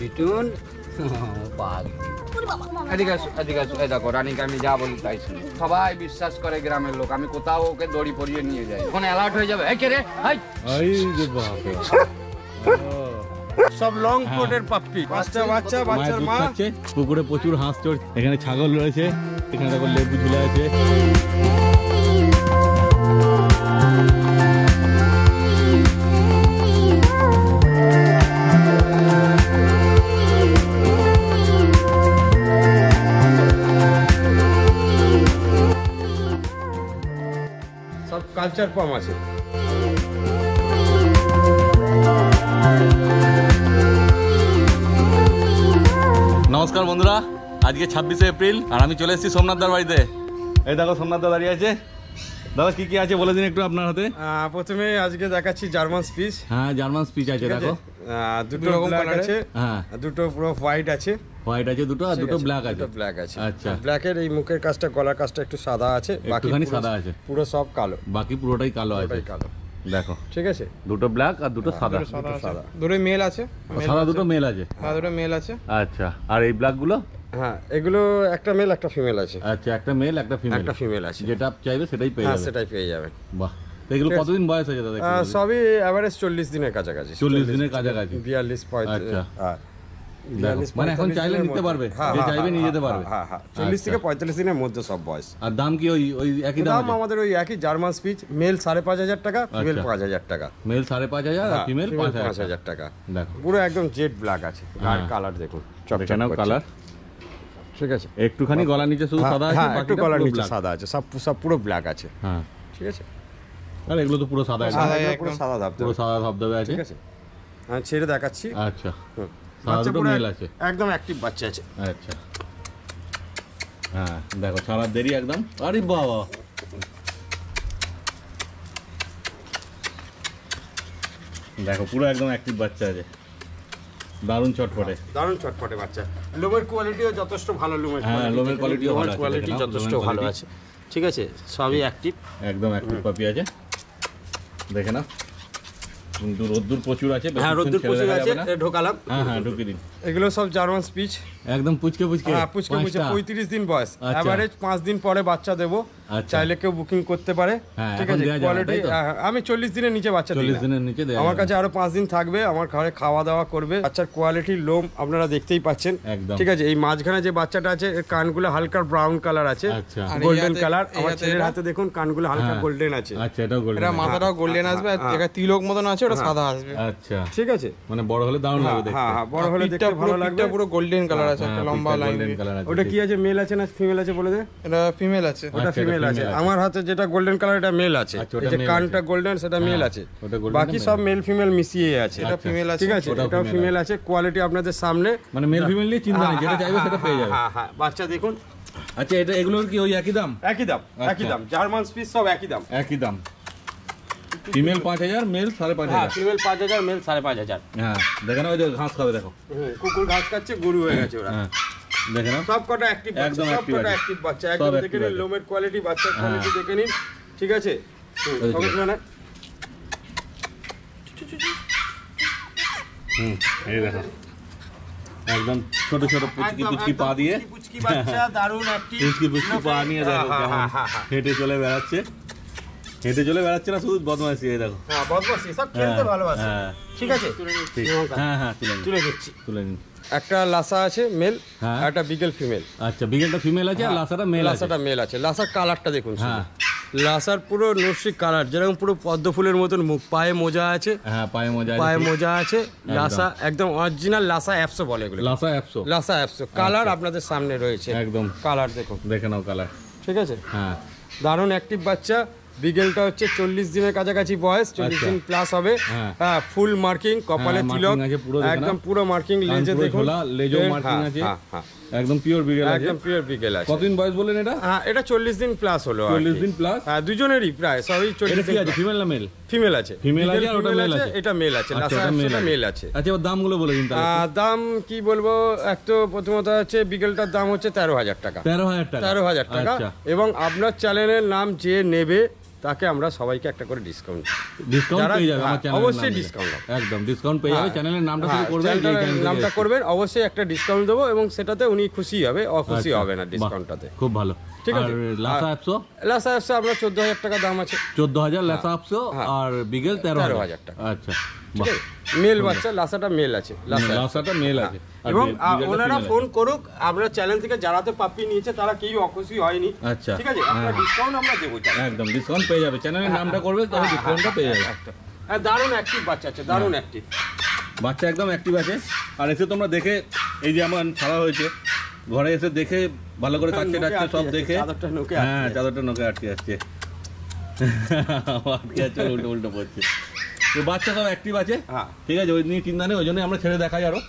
Vuitton দেখো রানীকে আমি যা বলি তাই শুনি, সবাই বিশ্বাস করে গ্রামের লোক। আমি কোথাও ওকে দড়ি পরিয়ে নিয়ে যাই, ওখানে অ্যালার্ট হয়ে যাবে, এই কে রে, সব লং কোটের পাপ্পি, বাচ্চা বাচ্চা বাচ্চার মা। পুকুরে প্রচুর হাঁস চড়, এখানে ছাগল রয়েছে, এখানে দেখো লেবু ঝুলে আছে। সব কালচার পাম আছে। নমস্কার বন্ধুরা, আজকে 26শে এপ্রিল আর আমি চলে এসেছি সোমনাথদার বাড়িতে। এই দেখো সোমনাথদা দাঁড়িয়ে আছে। দাদা কি কি আছে বলে দিন একটু আপনার হাতে। প্রথমে আজকে দেখাচ্ছি জার্মান স্পিচ। হ্যাঁ জার্মান স্পিচ আছে, দেখো দুটো রকম কালার আছে। হ্যাঁ দুটো পুরো হোয়াইট আছে, হোয়াইট আছে দুটো, আর দুটো ব্ল্যাক আছে। ব্ল্যাক আছে, আচ্ছা। ব্ল্যাকের এই মুখের কাজটা, গলার কাজটা একটু সাদা আছে, বাকিখানি সাদা আছে, পুরো সব কালো, বাকি পুরোটাই কালো আছে। কালো দেখো ঠিক আছে, দুটো ব্ল্যাক আর দুটো সাদা। দুটো মেল আছে, সাদা দুটো মেল আছে। হ্যাঁ দুটো মেল আছে। আচ্ছা, আর এই ব্ল্যাক গুলো? হ্যাঁ এগুলো একটা মেল একটা ফিমেল আছে। আচ্ছা, একটা মেল একটা ফিমেল। একটা ফিমেল আছে, যেটা চাইবে সেটাই পেয়ে যাবে। সেটাই পেয়ে যাবেন। বাহ, এগুলো কতদিন বয়স আছে দাদা? সবই এভারেজ 40 দিনের কাছাকাছি। 40 দিনের কাছাকাছি, 42 35। আচ্ছা, মানে এখন চাইলে নিতে পারবে, যে চাইবে নিয়ে যেতে পারবে। হ্যাঁ হ্যাঁ 40 থেকে 45 দিনের মধ্যে সব বয়স। আর দাম কি ওই একই দাম? দাম আমাদের ওই একই, জার্মান স্পিচ মেল 5,500 টাকা, ফিমেল 5,000 টাকা। মেল 5,500 আর ফিমেল 5,000 টাকা। দেখো পুরো একদম জেড ব্ল্যাক আছে, আর কালার দেখুন চকচক কালার। ঠিক আছে, একটুখানি গলা নিচে শুধু সাদা আছে, একটু গলার নিচে সাদা আছে, সব পুরো ব্ল্যাক আছে। হ্যাঁ ঠিক আছে, আর এগুলো তো পুরো সাদা আছে, পুরো সাদা ধাপ, পুরো সাদা ধবধবে আছে। ঠিক আছে, আমি ছেড়ে দেখাচ্ছি। আচ্ছা, সাদা দুটো মেল আছে, একদম অ্যাক্টিভ বাচ্চা আছে। আচ্ছা, হ্যাঁ দেখো ছাড়ার দেরি একদম। আরে বাবা, দেখো পুরো একদম অ্যাক্টিভ বাচ্চা আছে, দারুণ চটপটে, দারুণ চটপটে বাচ্চা। লোমের কোয়ালিটিও যথেষ্ট ভালো, লোমের কোয়ালিটিও ভালো আছে, কোয়ালিটি যথেষ্ট ভালো আছে। ঠিক আছে, সবই অ্যাক্টিভ, একদম অ্যাক্টিভ পাপি আছে। দেখে না, কিন্তু রোদ্দুর প্রচুর আছে। হ্যাঁ রোদ্দুর প্রচুর আছে, ঢোকালাম। হ্যাঁ হ্যাঁ ঢুকিয়ে দিন। এগুলো সব জার্মান স্পিচ, একদম পুচকে পুচকে। হ্যাঁ পুচকে পুচকে, 35 দিন বয়স, এভারেজ 5 দিন পরে বাচ্চা দেবো। চাইলে কেউ বুকিং করতে পারে। ঠিক আছে, কোয়ালিটি আমি 40 দিনের নিচে বাচ্চা দিই, 40 দিনের নিচে দেয়। আমার কাছে আরো 5 দিন থাকবে, আমার ঘরে খাওয়া দাওয়া করবে। বাচ্চার কোয়ালিটি, লোম আপনারা দেখতেই পাচ্ছেন। ঠিক আছে, এই মাঝখানে যে বাচ্চাটা আছে এর কানগুলো হালকা ব্রাউন কালার আছে, গোল্ডেন কালার। আমার ছেলের হাতে দেখুন কানগুলো হালকা গোল্ডেন আছে। আচ্ছা, এটাও গোল্ডেন, এটা মাথাটাও গোল্ডেন আসবে, আর এটা তিলক মতন আছে, ওটা সাদা আসবে। আচ্ছা ঠিক আছে, মানে বড় হলে দারুণ লাগবে দেখতে। হ্যাঁ বড় হলে দেখতে ভালো লাগবে। পুরো গোল্ডেন কালার আছে, একটা লম্বা লাইন। ওটা কি আছে, মেল আছে না ফিমেল আছে বলে দে? এটা ফিমেল আছে। ওটা ফিমেল আছে। আমার হাতে যেটা গোল্ডেন কালার এটা মেল আছে, এই যে কানটা গোল্ডেন সেটা মেল আছে, বাকি সব মেল ফিমেল মিশিয়ে আছে। এটা ফিমেল আছে, ঠিক আছে, এটাও ফিমেল আছে। কোয়ালিটি আপনাদের সামনে, মানে মেল ফিমেল নিয়ে চিন্তা নেই, যেটা চাইবে সেটা পেয়ে যাবে। হ্যাঁ হ্যাঁ বাচ্চা দেখুন। আচ্ছা, এটা এগুলোর কি ওই একই দাম? একই দাম, একই দাম, জার্মান স্পিচ সব একই দাম, একই দাম। Female 5,000, male 5,500। হ্যাঁ ফিমেল 5,000, মেল 5,500। হ্যাঁ দেখে না, ওই যে ঘাস খাবে দেখো, কুকুর ঘাস খাচ্ছে, গরু হয়ে গেছে ওরা। হ্যাঁ দেখে না, সব কটা অ্যাক্টিভ, একদম অ্যাক্টিভ বাচ্চা। একদম দেখে নিন লোমের কোয়ালিটি, বাচ্চার কোয়ালিটি দেখে নিন। ঠিক আছে, এই দেখো একদম ছোট ছোট পুচকি পুচকি পা দিয়ে, পুচকি বাচ্চা দারুণ অ্যাক্টিভ, পুচকি পুচকি পা নিয়ে দেখো কেমন হেঁটে চলে বেড়াচ্ছে। হেঁটে চলে বেড়াচ্ছে না, শুধু বদমাইশি। এই দেখো, হ্যাঁ বদমাইশি, সব খেলতে ভালোবাসে। ঠিক আছে, হ্যাঁ হ্যাঁ তুলে দিচ্ছি, তুলে নিন। একটা লাসা আছে মেল, একটা বিগেল ফিমেল। আচ্ছা, বিগেলটা ফিমেল আছে আর লাসাটা মেল আছে। লাসাটা মেল আছে। লাসার কালারটা দেখুন, হ্যাঁ লাসার পুরো নস্যি কালার, যেরকম পুরো পদ্ম ফুলের মতন মুখ। পায়ে মোজা আছে, হ্যাঁ পায়ে মোজা আছে। লাসা একদম অরিজিনাল লাসা অ্যাপসো বলে এগুলো, লাসা অ্যাপসো। কালার আপনাদের সামনে রয়েছে, একদম কালার দেখুন, দেখে নাও কালার। ঠিক আছে, হ্যাঁ দারুণ অ্যাক্টিভ বাচ্চা। বিগেলটা হচ্ছে 40 দিনের কাছাকাছি বয়স, 40 দিন প্লাস হবে। হ্যাঁ ফুল মার্কিং, কপালে তিলক, একদম পুরো মার্কিং। লেজে দেখুন, লেজও মার্কিং আছে, একদম পিওর বিগেল আছে, একদম পিওর বিগেল আছে। কতদিন বয়স বলেন এটা? হ্যাঁ এটা 40 দিন প্লাস হলো। 40 দিন প্লাস, হ্যাঁ দুজনেরই প্রায় সবই 40 দিন। আছে ফিমেল না মেল? ফিমেল আছে, ফিমেল আছে আর ওটা মেল আছে। এটা মেল আছে, লাসা মেল আছে। আচ্ছা ওর দামগুলো বলে দিন তাহলে। দাম কি বলবো, এক তো প্রথমত হচ্ছে বিগেলটার দাম হচ্ছে 13,000 টাকা। 13,000 টাকা এবং আপনার চ্যানেলের নাম যে নেবে তাকে আমরা সবাইকে একটা করে ডিসকাউন্ট পেয়ে যাবে আমার চ্যানেলের অবশ্যই নাম ডিসকাউন্ট দিলে। একদম ডিসকাউন্ট পেয়ে যাবে, চ্যানেলের নামটা শুধু করবেন, এই চ্যানেল নামটা করবেন, অবশ্যই একটা ডিসকাউন্ট দেবো এবং সেটাতে উনি খুশি হবে, অখুশি হবে না ডিসকাউন্টটাতে। খুব ভালো। ঠিক আছে। আর লাসা অ্যাপসো লাসা অ্যাপসে আপনার 14,000 টাকা দাম আছে। 14,000 লাসা অ্যাপসো, আর বিগেল 13,000 টাকা। আচ্ছা, ঠিক আছে, মেল বাচ্চা, লাসাটা মেল আছে, লাসাটা মেল আছে। আর এবং বিগেলটা ওনারা female ফোন করুক, আমরা চ্যানেল থেকে যারা তো পাপ্পি নিয়েছে তারা কেউ অখুশি হয়নি। আচ্ছা, ঠিক আছে, একটা ডিসকাউন্ট আমরা দেবো। একদম ডিসকাউন্ট পেয়ে যাবে, চ্যানেলের নামটা করবে তবে ডিসকাউন্টটা পেয়ে যাবে। হ্যাঁ, দারুণ অ্যাক্টিভ বাচ্চা আছে, দারুণ অ্যাক্টিভ বাচ্চা, একদম অ্যাক্টিভ আছে। আর এসে তোমরা দেখে, এই যে আমার ছাড়া হয়েছে, ঘরে এসে দেখে ভালো করে কাটছে টাচ্ছে সব দেখে, হ্যাঁ চাদরটা নোকে আটকে যাচ্ছে, আটকে যাচ্ছে, উল্টো উল্টো পড়ছে। তো বাচ্চা সব অ্যাক্টিভ আছে, ঠিক আছে, ওই নিয়ে চিন্তা নেই, ওই জন্য আমরা ছেড়ে দেখাই আরো,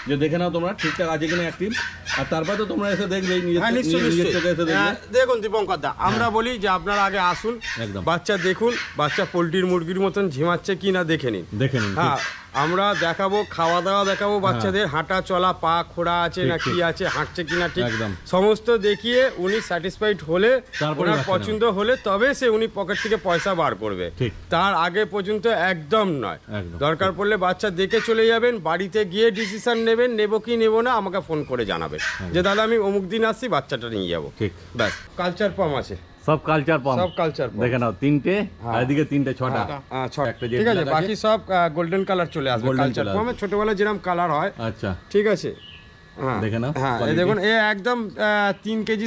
যে দেখে নাও তোমরা ঠিকঠাক আছে কিনা অ্যাক্টিভ। আর তারপর তো তোমরা এসে দেখবে, নিজের চোখে এসে দেখবে। দেখুন দীপঙ্কর দা, আমরা বলি যে আপনারা আগে আসুন, একদম বাচ্চা দেখুন, বাচ্চা পোল্ট্রির মুরগির মতন ঝিমাচ্ছে কি না দেখে নিন। হ্যাঁ, আমরা দেখাবো, খাওয়া দাওয়া দেখাবো, বাচ্চাদের হাঁটা চলা, পা খোড়া আছে না কি আছে, হাঁটছে কিনা ঠিক সমস্ত দেখিয়ে উনি স্যাটিসফাইড হলে, ওনার পছন্দ হলে তবে সে উনি পকেট থেকে পয়সা বার করবে, তার আগে পর্যন্ত একদম নয়। দরকার পড়লে বাচ্চা দেখে চলে যাবেন, বাড়িতে গিয়ে ডিসিশন নেবেন, নেবো কি নেবো না, আমাকে ফোন করে জানাবেন যে দাদা আমি অমুক দিন আসছি, বাচ্চাটা নিয়ে যাবো। ঠিক, ব্যাস। কালচার পাম আছে, সব কালচার পাম, সব কালচার দেখে নাও, 3টে, আর এদিকে 3টে, 6টা, ঠিক আছে। বাকি সব গোল্ডেন কালার চলে আসবে। কালচার পামে ছোটবেলায় যেরকম কালার হয়, আচ্ছা ঠিক আছে। দেখে নাও, হ্যাঁ এই দেখুন, এ একদম 3 কেজি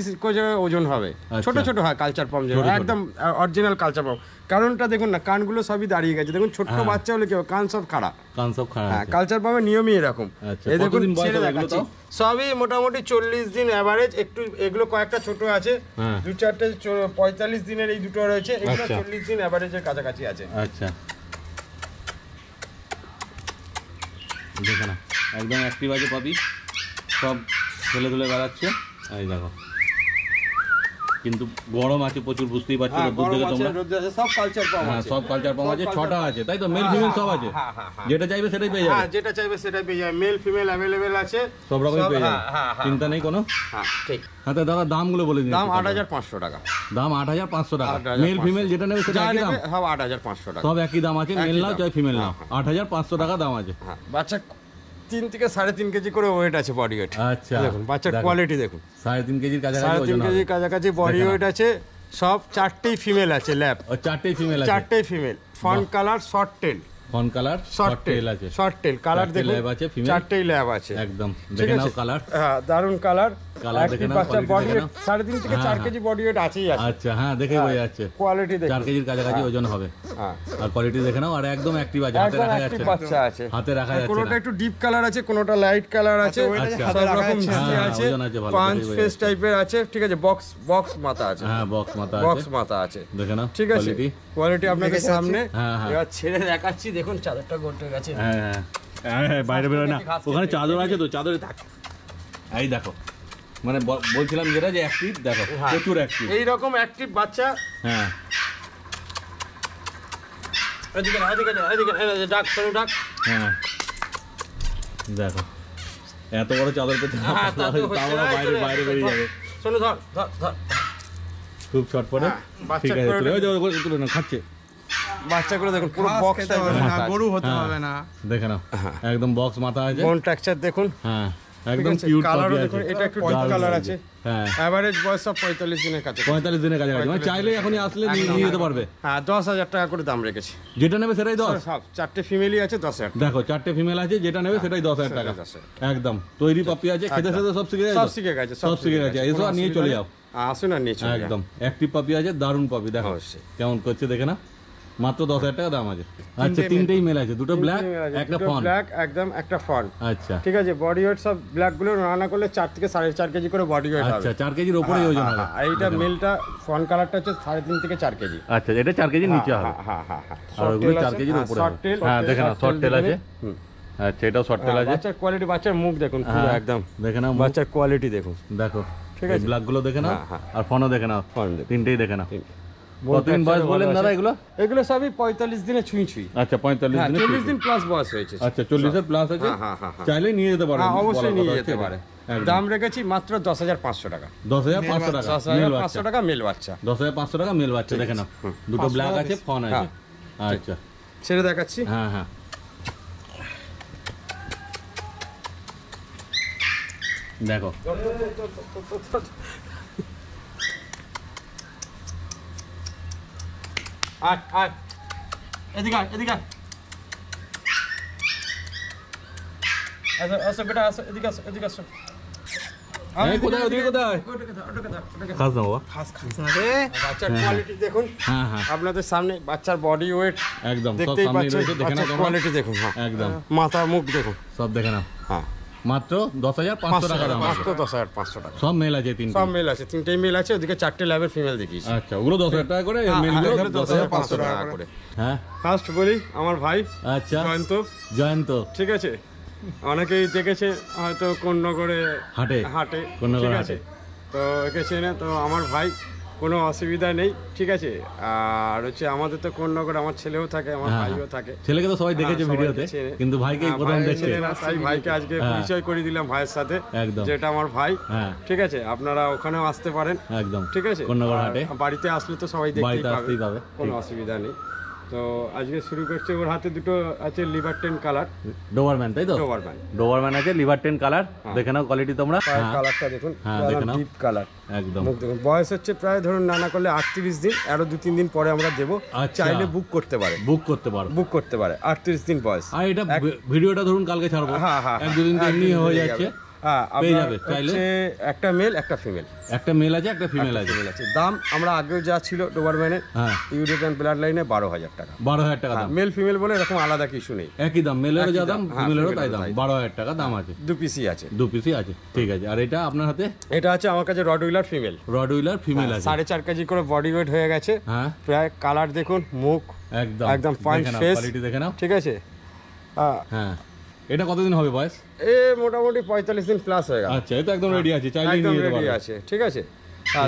ওজন হবে, ছোট ছোট হয় কালচার পাম, যেটা একদম অরিজিনাল কালচার পাম। কারণটা দেখুন না, কানগুলো সবই দাঁড়িয়ে গেছে, দেখুন ছোট্ট বাচ্চা হলে কি হবে, কান সব খাড়া, হ্যাঁ কালচার পামের নিয়মই এরকম। এই দেখুন ছেড়ে দেখাচ্ছি, সবই মোটামুটি 40 দিন এভারেজ, একটু এগুলো কয়েকটা ছোট আছে, 2-4টে 45 দিনের এই দুটো রয়েছে, এগুলো 40 দিন এভারেজের কাছাকাছি আছে। আচ্ছা, দেখে না, একদম অ্যাক্টিভ আছে পাপি, সব ছেলে তুলে বেড়াচ্ছে, এই দেখো। কিন্তু গরম আছে প্রচুর, বুঝতেই পারছো, রোদ দেখে তোমরা। সব কালচার পাম আছে, সব কালচার পাম আছে, 6টা আছে, তাই তো? মেল ফিমেল সব আছে, যেটা চাইবে সেটাই পেয়ে যাবে। যেটা চাইবে সেটাই পেয়ে যাবে, মেল ফিমেল अवेलेबल আছে, সব রকমই পেয়ে যাবে, চিন্তা নেই কোনো। হ্যাঁ ঠিক। হ্যাঁ, তো দাদা দামগুলো বলে দিন। দাম 8,500 টাকা, দাম 8,500 টাকা। মেল ফিমেল যেটা নেবে সেটা একই দাম, সব 8,500 টাকা, সব একই দাম আছে, মেল নাও চাই ফিমেল নাও, 8,500 টাকা দাম আছে। বাচ্চা 3 থেকে 3.5 কেজি করে ওয়েট আছে, বডি ওয়েট। আচ্ছা, দেখুন বাচ্চার কোয়ালিটি দেখুন, 3.5 কেজির কাছাকাছি, 3.5 কেজির কাছাকাছি বডি ওয়েট আছে। সব 4টেই ফিমেল আছে, ল্যাব 4টেই ফিমেল আছে, 4টেই female. Fawn colour, short tail, fawn colour, short tail আছে, শর্ট টেল কালার দেখুন, ল্যাব আছে, ফিমেল 4টেই ল্যাব আছে, একদম দেখে নাও কালার। হ্যাঁ দারুন কালার, কালার দেখে নাও, বাচ্চার বডি ওয়েট 3.5 থেকে 4 কেজি বডি ওয়েট আছেই আছে। আচ্ছা, হ্যাঁ দেখে বোঝা যাচ্ছে, কোয়ালিটি দেখুন, 4 কেজির কাছাকাছি ওজন হবে। হ্যাঁ, আর কোয়ালিটি দেখে নাও, আর একদম অ্যাক্টিভ আছে, হাতে রাখা যাচ্ছে, বাচ্চা আছে, হাতে রাখা যাচ্ছে। কোনোটা একটু ডিপ কালার আছে, কোনোটা লাইট কালার আছে, সব রকম আছে, পাঁচ ফেস টাইপের আছে, ঠিক আছে। বক্স মাথা আছে, হ্যাঁ বক্স মাথা আছে, বক্স মাথা আছে, দেখে নাও, ঠিক আছে। কোয়ালিটি আপনাদের সামনে, হ্যাঁ এবার ছেড়ে দেখাচ্ছি, দেখুন চাদরটা গোটে গেছে। হ্যাঁ হ্যাঁ, বাইরে বেরোয় না, ওখানে চাদর আছে তো, চাদরে থাক। এই দেখো, মানে বলছিলাম যেটা, যে অ্যাক্টিভ, দেখো প্রচুর অ্যাক্টিভ, এই রকম অ্যাক্টিভ বাচ্চা। হ্যাঁ, এদিকে ডাক সরু ডাক, হ্যাঁ দেখো এত বড় চাদর পেতে বাইরে বাইরে বেরিয়ে যাবে। শোনো, ধর ধর ধর, খুব ছটপটে, ঠিক আছে, তুলে না, খাচ্ছে বাচ্চাগুলো দেখুন, পুরো বক্স, গরু হতে হবে না, দেখে নাও, একদম বক্স মাথা আছে, বোন টেক্সচার দেখুন, হ্যাঁ একদম কিউট কালারও দেখুন, এটা একটু ডিপ কালার আছে। হ্যাঁ, এভারেজ বয়স সব 45 দিনের কাছে, 45 দিনের কাছাকাছি, মানে চাইলে এখনই আসলে নিয়ে যেতে পারবে। হ্যাঁ, 10,000 টাকা করে দাম রেখেছি, যেটা নেবে সেটাই 10। সব 4টে ফিমেলই আছে, 10,000। দেখো 4টে ফিমেল আছে, যেটা নেবে সেটাই 10,000 টাকা, একদম তৈরি পাপি আছে, খেতে খেতে সব শিখে গেছে, সব শিখে গেছে, এসো আর নিয়ে চলে যাও, আসুন আর নিয়ে চলে যাও, একদম অ্যাক্টিভ পাপি আছে, দারুণ পাপি, দেখো কেমন করছে, দেখে না, মাত্র 10,000 টাকা দাম আছে। আচ্ছা, 3টেই মেল আছে, দুটো ব্ল্যাক, একটা ফন, ব্ল্যাক একদম, একটা ফন। আচ্ছা ঠিক আছে, বডি ওয়েট সব ব্ল্যাক গুলো রান্না করলে 4 থেকে 4.5 কেজি করে বডি ওয়েট হবে। আচ্ছা, 4 কেজির উপরে ওজন হবে। আর এইটা মেলটা ফন কালারটা হচ্ছে 3.5 থেকে 4 কেজি। আচ্ছা, এটা 4 কেজির নিচে হবে। হ্যাঁ হ্যাঁ হ্যাঁ, আর ওগুলো 4 কেজির উপরে হবে। হ্যাঁ, দেখেন না, শর্ট টেল আছে। আচ্ছা, এটাও শর্ট টেল আছে। বাচ্চার কোয়ালিটি, বাচ্চার মুখ দেখুন পুরো একদম, দেখে নাও বাচ্চার কোয়ালিটি দেখুন, দেখো ঠিক আছে, ব্ল্যাক গুলো দেখে নাও, আর ফনও দেখে নাও, 3টেই দেখে নাও। কতদিন বয়স বলেন দাদা এগুলো? এগুলো সবই 45 দিনে ছুঁই। আচ্ছা, 45 দিনে, 40 দিন প্লাস বয়স হয়েছে, আচ্ছা 40 এর প্লাস আছে, চাইলে নিয়ে যেতে পারে, অবশ্যই নিয়ে যেতে পারে। দাম রেখেছি মাত্র 10,500 টাকা। 10,500 টাকা 10,500 টাকা মেল বাচ্চা। 10,500 টাকা মেল বাচ্চা, দেখে নাও দুটো ব্ল্যাক আছে, ফন আছে। আচ্ছা ছেড়ে দেখাচ্ছি। হ্যাঁ হ্যাঁ দেখো এদিকে এদিকে আসো বেটা, আসো এদিকে, আসো এদিকে, আসো। কোথায় ওদিকে কোথায় খাস না বাবা, বাচ্চার কোয়ালিটি দেখুন। হ্যাঁ হ্যাঁ আপনাদের সামনে বাচ্চার বডি ওয়েট একদম সব দেখতেই সামনে পাচ্ছেন, রয়েছে, দেখে নাও কোয়ালিটি দেখুন। হ্যাঁ একদম মাথা মুখ দেখুন, সব দেখে নাও। হ্যাঁ মাত্র 10,500 টাকা দাম, মাত্র 10,500 টাকা। সব মেল আছে, তিনটে সব মেল আছে, তিনটেই মেল আছে, ওদিকে 4টে ল্যাবের ফিমেল দেখিয়েছি। আচ্ছা ওগুলো 10,000 টাকা করে, মেল 10,500 টাকা করে। হ্যাঁ ফার্স্ট বলি আমার ভাই আচ্ছা জয়ন্ত, ঠিক আছে? অনেকেই দেখেছে হয়তো কোন্নগরে হাটে ঠিক আছে, তো একে চেনে, তো আমার ভাই কোনো অসুবিধা নেই, ঠিক আছে? আর হচ্ছে আমাদের তো কোন্নগর, আমার ছেলেও থাকে, আমার ভাইও থাকে। ছেলেকে তো সবাই দেখেছে ভিডিওতে, কিন্তু ভাইকে প্রথম দেখছে, তাই ভাইকে আজকে পরিচয় করে দিলাম ভাইয়ের সাথে, যেটা আমার ভাই। ঠিক আছে, আপনারা ওখানেও আসতে পারেন একদম, ঠিক আছে? কোন্নগর হাটে বাড়িতে আসলে তো সবাই দেখতেই পাবে, কোনো অসুবিধা নেই। তো আজকে শুরু করছে, ওর হাতে দুটো আছে লিভার 10 কালার ডোবারম্যান, তাই তো? ডোবারম্যান আছে লিভার 10 কালার, দেখে নাও কোয়ালিটি তোমরা। কালারটা দেখুন, ডিপ কালার একদম। দেখুন বয়স হচ্ছে প্রায় ধরুন না করলে 38 দিন, আরো 2-3 দিন পরে আমরা দেবো, চাইলে বুক করতে পারে, 38 দিন বয়স। আর এটা ভিডিওটা ধরুন কালকে ছাড়বো, হ্যাঁ হ্যাঁ 1-2 দিন তো এমনি হয়ে যাচ্ছে। পেয়ে যাবে চাইলে, একটা মেল একটা ফিমেল, একটা মেল আছে একটা ফিমেল আছে। দাম আমরা আগেও যা ছিল ডোবারম্যানের ইউরোপিয়ান ব্লাড লাইনে 12,000 টাকা। 12,000 টাকা দাম, মেল ফিমেল বলে এরকম আলাদা কিছু নেই, একই দাম, মেলেরও যা দাম ফিমেলেরও তাই দাম, 12,000 টাকা দাম আছে। 2 পিসই আছে, 2 পিসই আছে, ঠিক আছে। আর এটা আপনার হাতে? এটা আছে আমার কাছে রডউইলার ফিমেল, আছে, 4.5 কেজি করে বডি ওয়েট হয়ে গেছে। হ্যাঁ প্রায় কালার দেখুন, মুখ একদম ফাইন ফেস, কোয়ালিটি দেখে নাও, ঠিক আছে? হ্যাঁ এটা কতদিন হবে বয়স? মোটামুটি 45 দিন প্লাস হয়ে গেল। আচ্ছা এটা একদম রেডি আছে, চাইলে নিয়ে যেতে পারো, আছে, ঠিক আছে?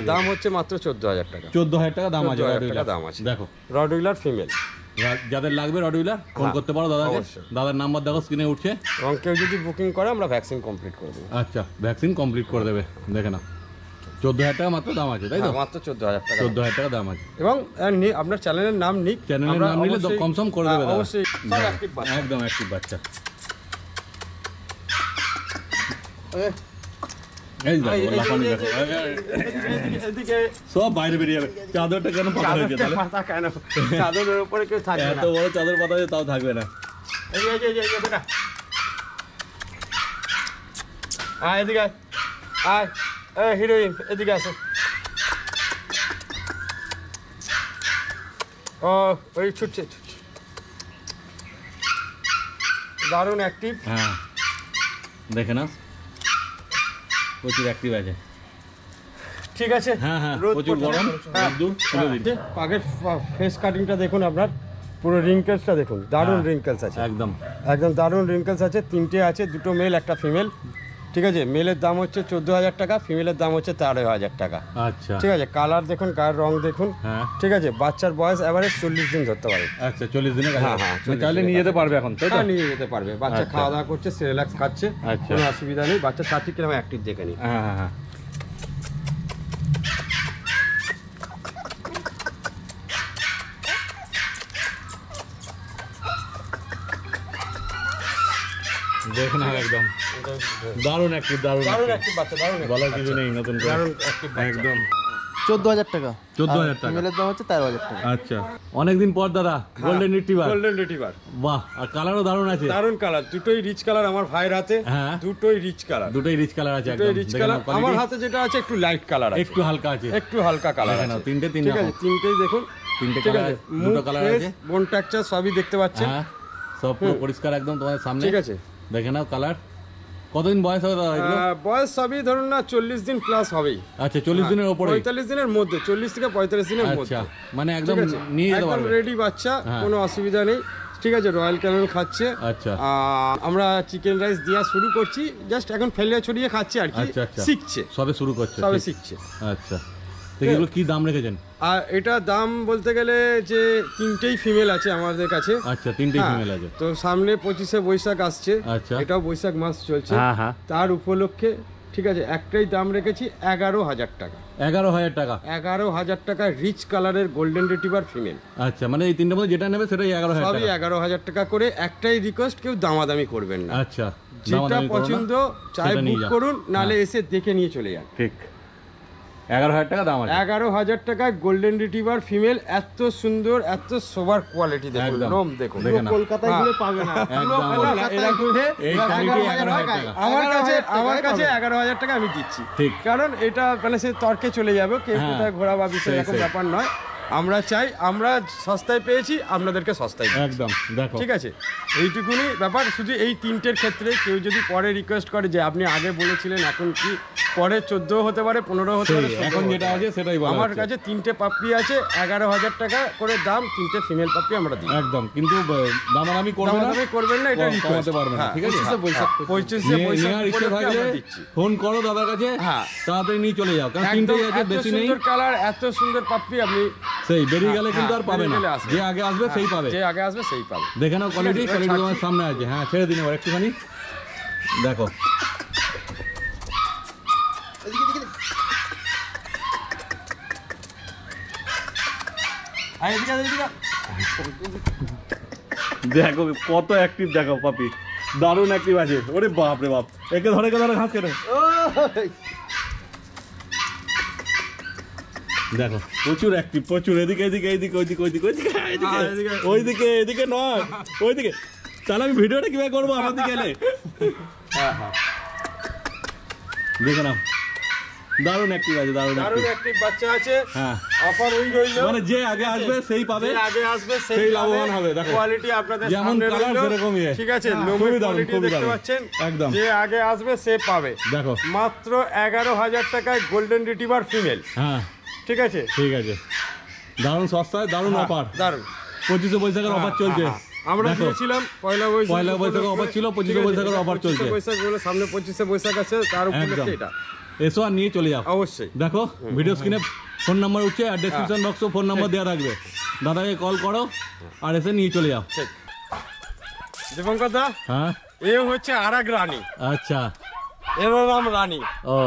দাম হচ্ছে মাত্র 14,000 টাকা। 14,000 টাকা দাম আছে, দাম আছে। দেখো রডউইলার ফিমেল, যাদের লাগবে রডউইলার ফোন করতে পারো দাদাকে, দাদার নাম্বার দেখো স্ক্রিনে উঠছে। এবং কেউ যদি বুকিং করে আমরা ভ্যাকসিন কমপ্লিট করে দেবো। আচ্ছা ভ্যাকসিন কমপ্লিট করে দেবে, দেখে নাও 14,000 টাকা মাত্র দাম আছে, তাই তো? মাত্র 14,000 টাকা, 14,000 টাকা দাম আছে। এবং আপনার চ্যানেলের নাম নিক, চ্যানেলের নাম নিলে তো কমসম করে দেবে, অবশ্যই একদম অ্যাক্টিভ বাচ্চা। সব বাইরে বেরিয়ে যাবে, চাদরটা কেন পাতা হয়েছে তাহলে? চাদরের উপরে কেউ থাকবে না, এত বড় চাদর পাতা হয়েছে তাও থাকবে না। এদিকে আয়, হিরোইন এদিকে আসো। ও ওই ছুটছে, দারুণ অ্যাক্টিভ। হ্যাঁ দেখে না, প্রচুর অ্যাক্টিভ আছে, ঠিক আছে? হ্যাঁ হ্যাঁ প্রচুর গরম, রোদ্দুর তুলে দিচ্ছে। পাগের ফেস কাটিংটা দেখুন, আপনার পুরো রিঙ্কেলসটা দেখুন, দারুণ রিঙ্কেলস আছে, একদম দারুণ রিঙ্কেলস আছে। 3টে আছে, 2টো মেল একটা ফিমেল, ঠিক আছে? মেলের দাম হচ্ছে 14,000 টাকা, ফিমেলের দাম হচ্ছে 13,000 টাকা। আচ্ছা ঠিক আছে, কালার দেখুন, গায়ের রং দেখুন, ঠিক আছে? বাচ্চার বয়স এভারেজ 40 দিন ধরতে পারে। আচ্ছা 40 দিনে? হ্যাঁ হ্যাঁ চাইলে নিয়ে যেতে পারবে এখন, তাই তো? নিয়ে যেতে পারবে, বাচ্চা খাওয়া দাওয়া করছে, সেরেলাক্স খাচ্ছে, কোনো অসুবিধা নেই। বাচ্চা চারটি কিরকম অ্যাক্টিভ দেখে নিই। হ্যাঁ হ্যাঁ হ্যাঁ দেখুন, একদম দারুণ অ্যাক্টিভ, দারুণ অ্যাক্টিভ বাচ্চা, দারুণ বলার কিছু নেই, নতুন একদম। 14,000 টাকা, 14,000 টাকা, মেলের দাম হচ্ছে 13,000 টাকা। আচ্ছা অনেকদিন পর দাদা গোল্ডেন রিট্রিভার, বাহ! আর কালারও দারুণ আছে, দারুণ কালার, দুটোই রিচ কালার আমার ভাইয়ের হাতে। হ্যাঁ দুটোই রিচ কালার, রিচ কালার আছে, একদম রিচ কালার। আমার হাতে যেটা আছে একটু লাইট কালার আছে, একটু হালকা আছে, একটু হালকা কালার আছে। তিনটে ঠিক আছে, তিনটেই দেখুন, তিনটে কালার, দুটো কালার আছে, বোন টেক্সচার সবই দেখতে পাচ্ছেন। হ্যাঁ সব পুরো পরিষ্কার একদম তোমাদের সামনে, ঠিক আছে? দেখে নাও কালার। কতদিন বয়স হবে দাদা এগুলো? বয়স সবই ধরুন না 40 দিন প্লাস হবেই। আচ্ছা 40 দিনের উপরে, 45 দিনের মধ্যে, 40 থেকে 45 দিনের মধ্যে। আচ্ছা মানে একদম নিয়ে যেতে পারবে, রেডি বাচ্চা, কোনো অসুবিধা নেই। ঠিক আছে, রয়্যাল ক্যানেল খাচ্ছে। আচ্ছা আমরা চিকেন রাইস দেওয়া শুরু করছি, জাস্ট এখন ফেলে ছড়িয়ে খাচ্ছে আর কি, শিখছে, সবে শুরু করছে, সবে শিখছে। আচ্ছা এগুলো কি দাম রেখেছেন? আর এটা দাম বলতে গেলে যে তিনটেই ফিমেল আছে আমাদের কাছে। আচ্ছা তিনটেই ফিমেল আছে। তো সামনে 25শে বৈশাখ আসছে, আচ্ছা এটাও বৈশাখ মাস চলছে, হ্যাঁ তার উপলক্ষে ঠিক আছে, একটাই দাম রেখেছি 11,000 টাকা। 11,000 টাকা। 11,000 টাকা রিচ কালারের গোল্ডেন রিট্রিভার ফিমেল। আচ্ছা, মানে এই তিনটের মধ্যে যেটা নেবে সেটাই 11,000 টাকা। সবই 11,000 টাকা করে। একটাই রিকোয়েস্ট, কেউ দামাদামি করবেন না। আচ্ছা, যেটা পছন্দ চাই বুক করুন, নালে এসে দেখে নিয়ে চলে যান। ঠিক, 11,000 টাকা দাম আছে। 11,000 টাকায় গোল্ডেন রিট্রিভার ফিমেল, এত সুন্দর, এত সোবার কোয়ালিটি দেখুন, লোম দেখুন, কলকাতায় ঘুরে পাবে না। আমার কাছে 11,000 টাকা আমি দিচ্ছি, কারণ এটা মানে সে তর্কে চলে যাবে, কে কোথায় ঘোরা বা বিষয় এরকম ব্যাপার নয়। আমরা চাই আমরা সস্তায় পেয়েছি, আপনাদেরকে সস্তায় একদম, দেখো ঠিক আছে, এইটুকুনি ব্যাপার। শুধু এই তিনটের ক্ষেত্রে কেউ যদি পরে রিকোয়েস্ট করে যে আপনি আগে বলেছিলেন, এখন কি পরে 14 হতে পারে, 15 হতে পারে, এখন যেটা আছে সেটাই বলা। আমার কাছে তিনটে পাপ্পি আছে, 11,000 টাকা করে দাম, তিনটে ফিমেল পাপ্পি আমরা দিই একদম। কিন্তু দামাদামি করবেন না, এটা রিকোয়েস্ট পারবেন না, ঠিক আছে। 25 বৈশাখ থাকলে ফোন করো দাদার কাছে, তাড়াতাড়ি নিয়ে চলে যাও, কারণ তিনটেই আছে, বেশি নেই। সুন্দর কালার, এত সুন্দর পাপ্পি, আপনি সেই বেরিয়ে গেলে কিন্তু আর পাবে না, যে আগে আসবে সেই পাবে, যে আগে আসবে সেই পাবে। দেখে নাও কোয়ালিটি তোমার সামনে আছে। হ্যাঁ, ছেড়ে দিন এবার একটুখানি, দেখো দেখো কত অ্যাক্টিভ, দেখো পাপি দারুণ অ্যাক্টিভ আছে। ওরে বাপ রে বাপ, একে ধরে ঘাস কেটে দেখো, প্রচুর অ্যাক্টিভ, প্রচুর। এদিকে এদিকে এদিকে ওইদিকে ওইদিকে ওইদিকে ওইদিকে এদিকে নয়, ওইদিকে। তাহলে আমি ভিডিওটা কিভাবে করবো আমার দিকে এলে? দেখে নাও, দারুণ অ্যাক্টিভ আছে, দারুণ অ্যাক্টিভ বাচ্চা আছে। হ্যাঁ, অফার ওই রইলো, মানে যে আগে আসবে সেই পাবে, আগে আসবে সেই লাভবান হবে। দেখো কোয়ালিটি আপনাদের যেমন কালার সেরকমই, ঠিক আছে, লোমের কোয়ালিটি দেখতে পাচ্ছেন, একদম। যে আগে আসবে সে পাবে। দেখো মাত্র 11,000 টাকায় গোল্ডেন রিট্রিভার ফিমেল। হ্যাঁ, ঠিক আছে, ঠিক আছে, দারুণ সস্তায়, দারুণ অফার, দারুণ। 25 বৈশাখের অফার চলছে। আমরা দিয়েছিলাম পয়লা বৈশাখের অফার ছিল, 25 বৈশাখের অফার চলছে। বৈশাখ বলে সামনে 25 বৈশাখ আছে, তার উপরে এটা এসো আর নিয়ে চলে যাও। অবশ্যই দেখো ভিডিও স্ক্রিনে ফোন নাম্বার উঠছে, আর ডেসক্রিপশন বক্সে ফোন নাম্বার দেওয়া থাকবে, দাদাকে কল করো আর এসে নিয়ে চলে যাও। দীপঙ্কর দা, হ্যাঁ, এ হচ্ছে আরেক রানী। আচ্ছা, এর নাম রানী। ও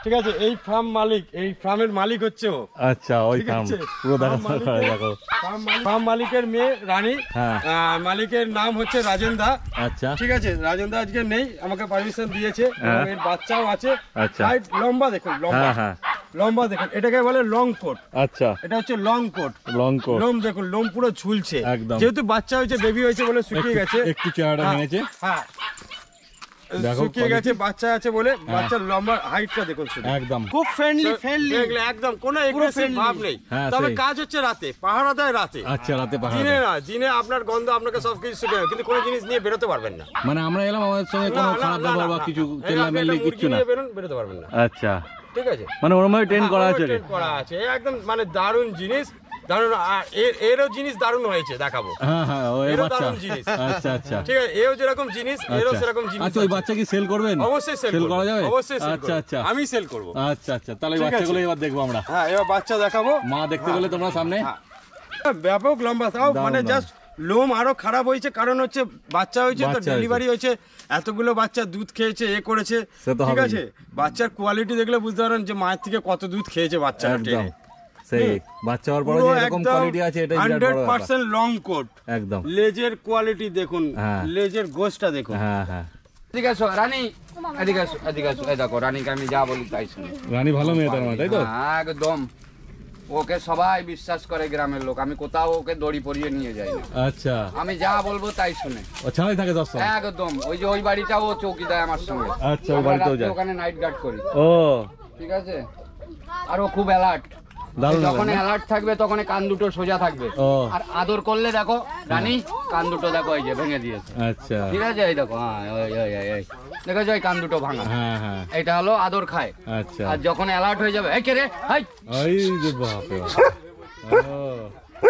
ঠিক আছে, এই ফার্ম মালিক, এই ফার্মের মালিক হচ্ছে ও। আচ্ছা, ওই ফার্ম পুরো দেখো, ফার্ম মালিকের মেয়ে রানী। হ্যাঁ, মালিকের নাম হচ্ছে রাজেন দা। আচ্ছা, ঠিক আছে, রাজেন দা আজকে নেই, আমাকে পারমিশন দিয়েছে। এর বাচ্চাও আছে। আচ্ছা, লম্বা দেখুন, লম্বা, হ্যাঁ, লম্বা দেখুন, এটাকে বলে লং কোট। আচ্ছা, এটা হচ্ছে লং কোট। লং কোট, লোম দেখুন, লোম পুরো ঝুলছে, একদম। যেহেতু বাচ্চা হয়েছে, বেবি হয়েছে বলে শুকিয়ে গেছে, একটু চেহারাটা ভেঙেছে। হ্যাঁ, শুকিয়ে গেছে, বাচ্চা আছে বলে। বাচ্চার লম্বা হাইটটা দেখুন, একদম খুব ফ্রেন্ডলি, একদম কোনো এগ্রেসিভ ভাব নেই। তবে কাজ হচ্ছে রাতে, পাহারা দেয় রাতে। আচ্ছা, রাতে পাহারা, দিনে না, দিনে আপনার গন্ধ আপনাকে সবকিছু শুকে, কিন্তু কোনো জিনিস নিয়ে বেরোতে পারবেন না। মানে আমরা এলাম, আমাদের সঙ্গে কোনো খারাপ ব্যবহার বা কিছু চেল্লামেল্লি কিছু না, বেরোতে পারবেন না। আচ্ছা, ঠিক আছে, মানে ওরকম ভাবে ট্রেন করা আছে, ট্রেন করা আছে, একদম মানে দারুণ জিনিস, দারুণ। এরও জিনিস দারুণ হয়েছে, দেখাবো। হ্যাঁ, হ্যাঁ, ওই বাচ্চা, জিনিস। আচ্ছা, আচ্ছা, ঠিক আছে, এও যেরকম জিনিস, এরও সেরকম জিনিস। আচ্ছা, ওই বাচ্চা কি সেল করবেন? অবশ্যই সেল করা যাবে, অবশ্যই সেল আচ্ছা, আচ্ছা, আমি সেল করব। আচ্ছা, আচ্ছা, তাহলে এই বাচ্চাগুলো এবার দেখবো আমরা। হ্যাঁ, এবার বাচ্চা দেখাবো। মা দেখতে গেলে তোমরা সামনে, ব্যাপক লম্বা, তাও মানে জাস্ট লোম আরো খারাপ হয়েছে, কারণ হচ্ছে বাচ্চা হয়েছে তো, ডেলিভারি হয়েছে, এতগুলো বাচ্চা দুধ খেয়েছে, এ করেছে। ঠিক আছে, বাচ্চার কোয়ালিটি দেখলে বুঝতে পারেন যে মায়ের থেকে কত দুধ খেয়েছে বাচ্চাটা টেনে। সেই বাচ্চা হওয়ার পরে যে এরকম কোয়ালিটি আছে, এটা 100% লং কোট, একদম। লেজের কোয়ালিটি দেখুন, লেজের গোশটা দেখুন। হ্যাঁ, হ্যাঁ, এদিকে আসো রানী, এদিকে আসো, এদিকে আসো। এই দেখো রানীকে আমি যা বলি তাই শুনি। রানী ভালো মেয়ে তার মানে, তাই তো? হ্যাঁ, একদম। ওকে সবাই বিশ্বাস করে, গ্রামের লোক। আমি কোথাও ওকে দড়ি পরিয়ে নিয়ে যাই না। আচ্ছা, আমি যা বলবো তাই শুনে। ও ছাড়াই থাকে দর্শক, একদম। ওই যে ওই বাড়িটাও ও চৌকি দেয় আমার সঙ্গে। আচ্ছা, ওই বাড়িতেও যায়, ওখানে নাইট গার্ড করি। ও ঠিক আছে, আর ও খুব অ্যালার্ট। যখন অ্যালার্ট থাকবে তখন কান দুটো সোজা থাকবে, আর আদর করলে দেখো রানী কান দুটো দেখো এই যে ভেঙে দিয়েছে। আচ্ছা, ঠিক আছে, এই দেখো, হ্যাঁ, দেখেছো ওই কান দুটো ভাঙা। হ্যাঁ, হ্যাঁ, এটা হলো আদর খায়। আচ্ছা, আর যখন অ্যালার্ট হয়ে যাবে, এই কে রে, হাই, এই যে বাপ রে বাপ,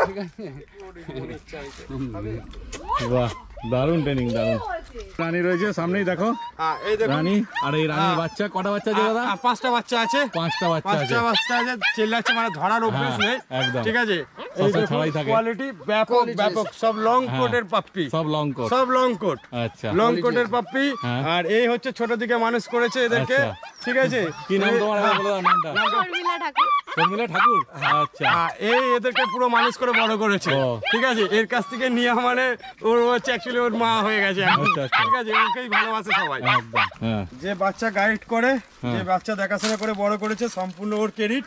ঠিক আছে। বাহ, দারুণ ট্রেনিং, দারুণ। রানী রয়েছে সামনেই, দেখো এই দেখুন রানী। আর এই রানীর বাচ্চা কটা বাচ্চা আছে দাদা? 5টা বাচ্চা আছে। 5টা বাচ্চা আছে, 5টা বাচ্চা আছে, চেল্লাচ্ছে, মানে ধরার অভ্যাস নেই। একদম, ঠিক আছে, ছাড়াই থাকে, কোয়ালিটি ব্যাপক ব্যাপক, সব লং কোটের পাপ্পি, সব লং কোট, সব লং কোট। আচ্ছা, লং কোটের পাপ্পি। আর এই হচ্ছে ছোট দিকে মানুষ করেছে এদেরকে, ঠিক আছে। কি নাম তোমার, আগে বলে দাও নামটা। শর্মিলা ঠাকুর। শর্মিলা ঠাকুর, আচ্ছা। এই এদেরকে পুরো মানুষ করে বড় করেছে, ঠিক আছে। এর কাছ থেকে নিয়ে মানে ওর হচ্ছে অ্যাকচুয়ালি ওর মা হয়ে গেছে এখন, ঠিক আছে। ওকেই ভালোবাসে সবাই। যে বাচ্চা গাইড করে, যে বাচ্চা দেখাশোনা করে বড় করেছে, সম্পূর্ণ ওর ক্রেডিট,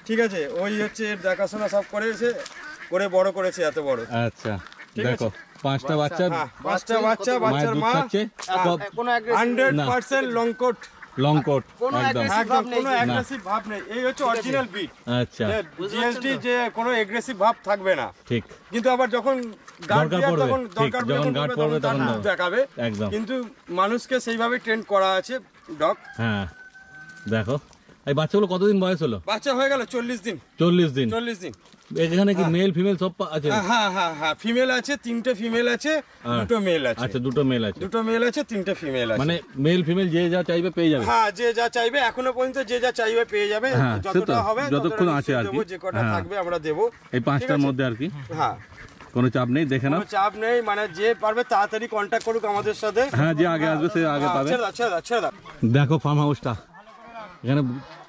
ঠিক আছে। ওই হচ্ছে এর দেখাশোনা সব করেছে, করে বড় করেছে এত বড়। আচ্ছা, দেখো 5টা বাচ্চা, বাচ্চার মা 100% লং কোট, একদম কোনো অ্যাগ্রেসিভ ভাব নেই। এই হচ্ছে অরিজিনাল বিট। আচ্ছা, জিএসটি যে কোনো অ্যাগ্রেসিভ ভাব থাকবে না, ঠিক। কিন্তু আবার যখন দরকার পড়বে তখন দেখাবে, একদম। কিন্তু মানুষকে সেইভাবে ট্রেন করা আছে ডগ। হ্যাঁ, দেখো এই বাচ্চাগুলো কতদিন বয়স হলো? বাচ্চা হয়ে গেল 40 দিন। 40 দিন। এখানে কি মেল ফিমেল সব আছে? হ্যাঁ, ফিমেল আছে, 3টে ফিমেল আছে, 2টো মেল আছে। আচ্ছা, 2টো মেল আছে, 2টো মেল আছে, 3টে ফিমেল আছে। মানে মেল ফিমেল যে যা চাইবে পেয়ে যাবে। হ্যাঁ, যে যা চাইবে এখনো পর্যন্ত যে যা চাইবে পেয়ে যাবে। যতটা হবে, যতক্ষণ আছে আর কি, যে কটা থাকবে আমরা দেব। এই 5টার মধ্যে আর কি। হ্যাঁ, কোনো চাপ নেই, দেখে নাও। কোনো চাপ নেই, মানে যে পারবে তাড়াতাড়ি কন্ট্যাক্ট করুক আমাদের সাথে। হ্যাঁ, যে আগে আসবে সে আগে পাবে। আচ্ছা। দেখো ফার্ম হাউসটা, এখানে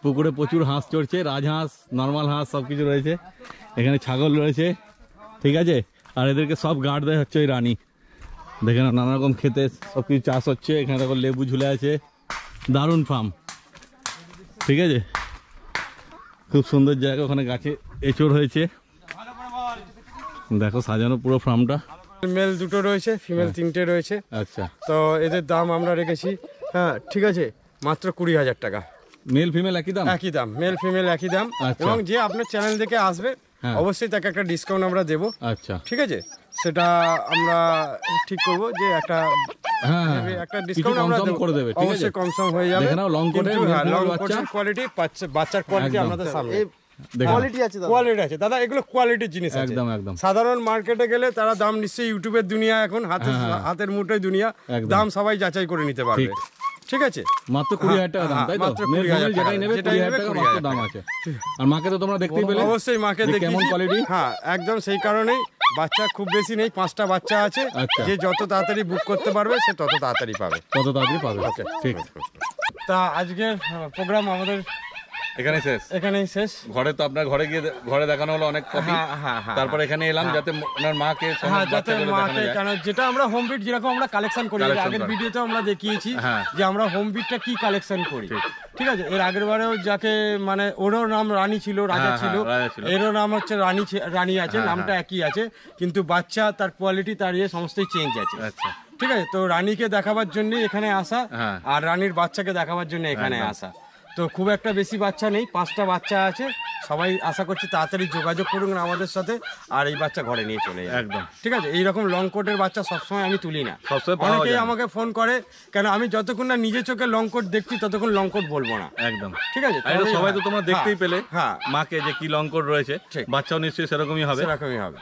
পুকুরে প্রচুর হাঁস চড়ছে, রাজহাঁস, নর্মাল হাঁস সব কিছু রয়েছে। এখানে ছাগল রয়েছে, ঠিক আছে। আর এদেরকে সব গার্ড দেয় হচ্ছে ওই রানী। দেখে না, নানা রকম খেতে সব কিছু চাষ হচ্ছে। এখানে দেখো লেবু ঝুলে আছে, দারুণ ফার্ম, ঠিক আছে। খুব সুন্দর জায়গা, ওখানে গাছে এঁচড় হয়েছে। দেখো সাজানো পুরো ফার্মটা। মেল 2টো রয়েছে, ফিমেল 3টে রয়েছে। আচ্ছা, তো এদের দাম আমরা রেখেছি, হ্যাঁ ঠিক আছে, মাত্র 20,000 টাকা। মেল ফিমেল একই দাম? একই দাম, মেল ফিমেল একই দাম। এবং যে আপনার চ্যানেল থেকে আসবে অবশ্যই তাকে একটা ডিসকাউন্ট আমরা দেবো। আচ্ছা, ঠিক আছে, সেটা আমরা ঠিক করবো যে একটা ডিসকাউন্ট আমরা করে দেব। অবশ্যই কমসম হয়ে যাবে। লং কোটের কোয়ালিটি, বাচ্চার কোয়ালিটি আপনাদের সামনে কোয়ালিটি আছে দাদা, এগুলো কোয়ালিটির জিনিস আছে। একদম। সাধারণ মার্কেটে গেলে তারা দাম নিশ্চয়ই, ইউটিউবের দুনিয়া এখন, হাতের মুঠোয় দুনিয়া, দাম সবাই যাচাই করে নিতে পারবে। ঠিক আছে, মাত্র 20,000 টাকা দাম, তাই তো? যেটাই নেবে 20,000 টাকা মাত্র দাম আছে। আর মাকে তো তোমরা দেখতেই পেলে, অবশ্যই মাকে দেখি কেমন কোয়ালিটি। হ্যাঁ, একদম সেই কারণেই বাচ্চা খুব বেশি নেই, 5টা বাচ্চা আছে। যে যত তাড়াতাড়ি বুক করতে পারবে সে তত তাড়াতাড়ি পাবে। ঠিক। তা আজকের প্রোগ্রাম আমাদের এখানেই শেষ। ঘরে তো আপনার ঘরে গিয়ে ঘরে দেখানো হলো অনেক কপি, তারপর এখানে এলাম যাতে ওনার মাকে, কেন যেটা আমরা হোম বিট যেরকম আমরা কালেকশন করি, আগের ভিডিওতে আমরা দেখিয়েছি যে আমরা হোম বিটটা কি কালেকশন করি। ঠিক আছে, এর আগের বারেও যাকে মানে ওরও নাম রানী ছিল, রাজা ছিল, এরও নাম হচ্ছে রানী আছে, নামটা একই আছে, কিন্তু বাচ্চা, তার কোয়ালিটি, তার ইয়ে সমস্তই চেঞ্জ আছে। ঠিক আছে, তো রানীকে দেখাবার জন্য এখানে আসা, আর রানীর বাচ্চাকে দেখাবার জন্য এখানে আসা। তো খুব একটা বেশি বাচ্চা নেই, 5টা বাচ্চা আছে। সবাই আশা করছি তাড়াতাড়ি যোগাযোগ করুন আমাদের সাথে, আর এই বাচ্চা ঘরে নিয়ে চলে যাবে। একদম ঠিক আছে। এইরকম লং কোটের বাচ্চা সবসময় আমি তুলি না, অনেকেই আমাকে ফোন করে, কেন আমি যতক্ষণ না নিজে চোখে লং কোট দেখছি ততক্ষণ লং কোট বলবো না। একদম ঠিক আছে, সবাই তো তোমরা দেখতেই পেলে মাকে যে কি লং কোট রয়েছে, বাচ্চাও নিশ্চয়ই সেরকমই হবে,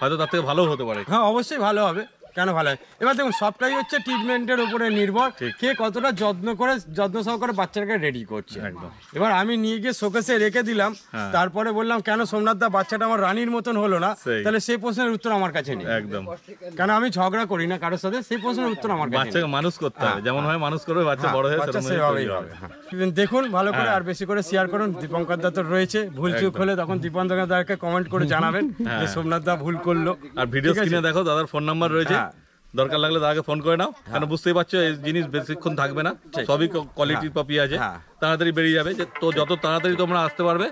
হয়তো তার থেকে ভালো হতে পারে। হ্যাঁ, অবশ্যই ভালো হবে, কেন ভালো হয়। এবার দেখুন, সবটাই হচ্ছে ট্রিটমেন্টের উপরে নির্ভর, কে কতটা যত্ন সহকারে বাচ্চাটাকে রেডি করছে। একদম। এবার আমি নিয়ে গিয়ে শোকেসে রেখে দিলাম, তারপরে বললাম কেন সোমনাথ দা বাচ্চাটা আমার রানীর মতন হলো না, তাহলে সেই প্রশ্নের উত্তর আমার কাছে নেই। একদম, কেন আমি ঝগড়া করি না কারোর সাথে, সেই প্রশ্নের উত্তর আমার কাছে। বাচ্চাকে মানুষ করতে হবে, যেমন হয় মানুষ করবে, বাচ্চা বড় হয়ে সেভাবেই হবে। দেখুন ভালো করে, আর বেশি করে শেয়ার করুন। দীপঙ্কর দা তো রয়েছে, ভুল চুক হলে তখন দীপঙ্কর দাকে কমেন্ট করে জানাবেন যে সোমনাথ দা ভুল করলো। আর ভিডিও স্ক্রিনে দেখো দাদার ফোন নাম্বার রয়েছে, দরকার লাগলে দাদাকে ফোন করে নাও, কারণ বুঝতেই পারছো এই জিনিস বেশিক্ষণ থাকবে না, সবই কোয়ালিটির কপি আছে, তাড়াতাড়ি বেরিয়ে যাবে। তো যত তাড়াতাড়ি তোমরা আসতে পারবে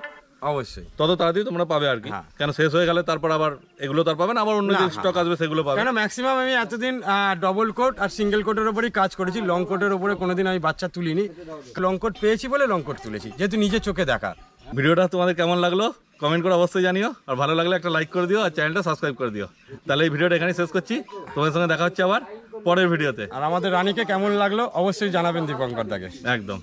অবশ্যই তত তাড়াতাড়ি তোমরা পাবে আর কি, কেন শেষ হয়ে গেলে তারপর আবার এগুলো তার পাবে না, আবার অন্য যে স্টক আসবে সেগুলো পাবে। কেন ম্যাক্সিমাম আমি এতদিন ডবল কোট আর সিঙ্গেল কোটের উপরেই কাজ করেছি, লং কোটের উপরে কোনোদিন আমি বাচ্চা তুলিনি। লং কোট পেয়েছি বলে লং কোট তুলেছি, যেহেতু নিজে চোখে দেখা। ভিডিওটা তোমাদের কেমন লাগলো কমেন্ট করে অবশ্যই জানিও, আর ভালো লাগলে একটা লাইক করে দিও, আর চ্যানেলটা সাবস্ক্রাইব করে দিও। তাহলে এই ভিডিওটা এখানেই শেষ করছি, তোমাদের সঙ্গে দেখা হচ্ছে আবার পরের ভিডিওতে। আর আমাদের রানীকে কেমন লাগলো অবশ্যই জানাবেন দীপঙ্কর দাকে। একদম।